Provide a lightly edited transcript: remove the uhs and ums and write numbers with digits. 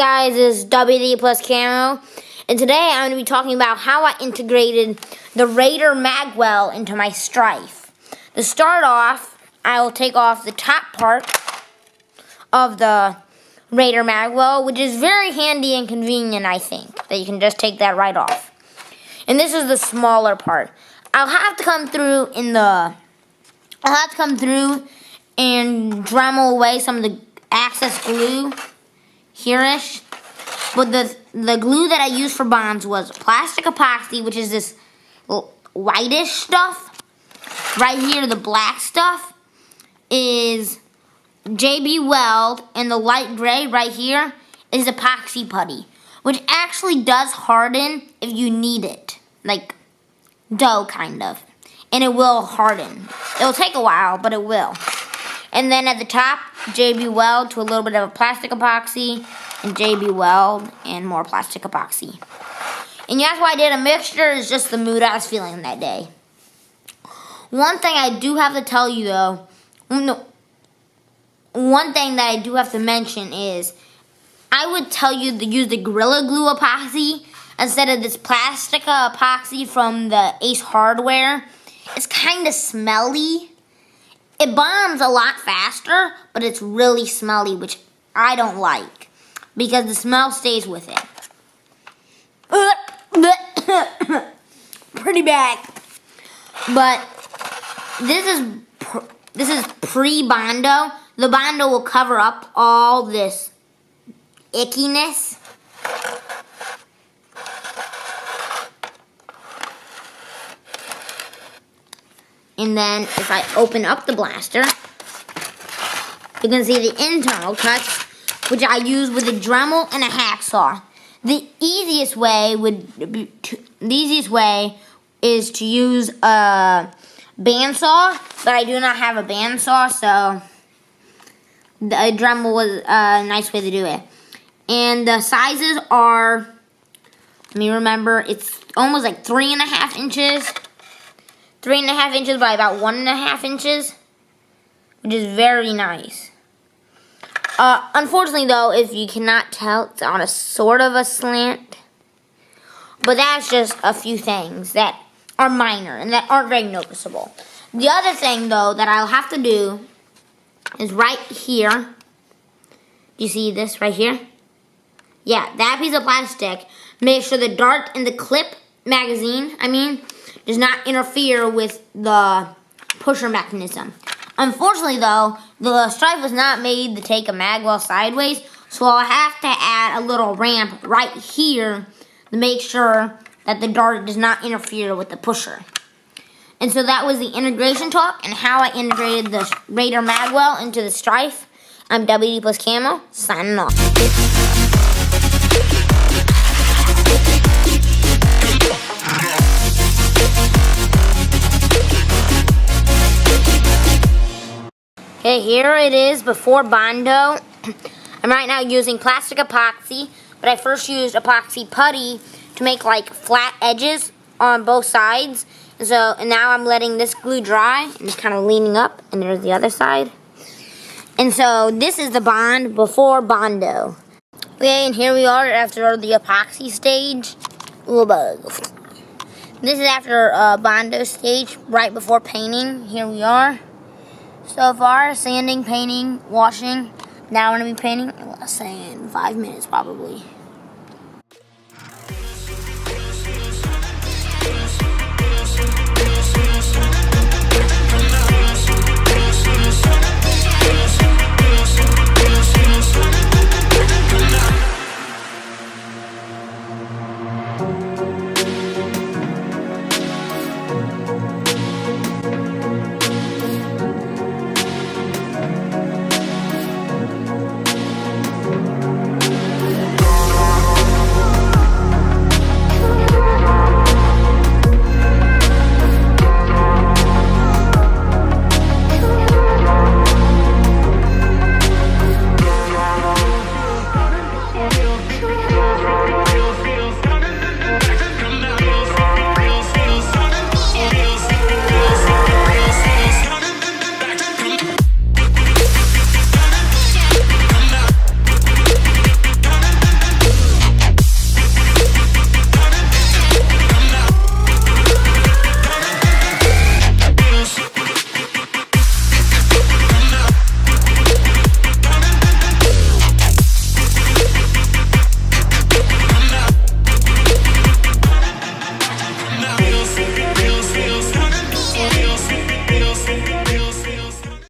guys, it's WD plus Camo, and today I'm going to be talking about how I integrated the Raider magwell into my Strife. To start off, I will take off the top part of the Raider magwell, which is very handy and convenient, I think, that you can just take that right off. And this is the smaller part. I'll have to come through and Dremel away some of the excess glue here-ish. But the glue that I used for bonds was plastic epoxy, which is this whitish stuff. Right here, the black stuff is JB Weld, and the light gray right here is epoxy putty, which actually does harden if you need it, like dough kind of, and it will harden. It'll take a while, but it will. And then at the top, JB Weld to a little bit of a plastic epoxy, and JB Weld and more plastic epoxy. And that's why I did a mixture, is just the mood I was feeling that day. One thing I do have to tell you though, one thing that I do have to mention is, I would tell you to use the Gorilla Glue epoxy instead of this plastic epoxy from the Ace Hardware. It's kind of smelly. It bonds a lot faster, but it's really smelly, which I don't like, because the smell stays with it. Pretty bad. But this is pre-Bondo. The Bondo will cover up all this ickiness. And then if I open up the blaster, you can see the internal cuts, which I use with a Dremel and a hacksaw. The easiest way is to use a bandsaw, but I do not have a bandsaw, so the Dremel was a nice way to do it. And the sizes are, let me remember, it's almost like 3.5 inches. 3.5 inches by about 1.5 inches, which is very nice. Unfortunately though, if you cannot tell, it's on a sort of a slant. But that's just a few things that are minor and that aren't very noticeable. The other thing though that I'll have to do is right here. Do you see this right here? Yeah, that piece of plastic. Make sure the dart and the clip magazine, does not interfere with the pusher mechanism. Unfortunately though, the Strife was not made to take a magwell sideways, so I'll have to add a little ramp right here to make sure that the dart does not interfere with the pusher. And so that was the integration talk and how I integrated the Raider magwell into the Strife. I'm WD plus Camo, signing off. Okay, here it is before Bondo. I'm right now using plastic epoxy, but I first used epoxy putty to make like flat edges on both sides. And now I'm letting this glue dry and it's kind of leaning up, and there's the other side. And so this is the bond before Bondo. Okay, and here we are after the epoxy stage. Little bug. This is after Bondo stage, right before painting. Here we are. So far, sanding, painting, washing. Now we're going to be painting, let's say in 5 minutes probably.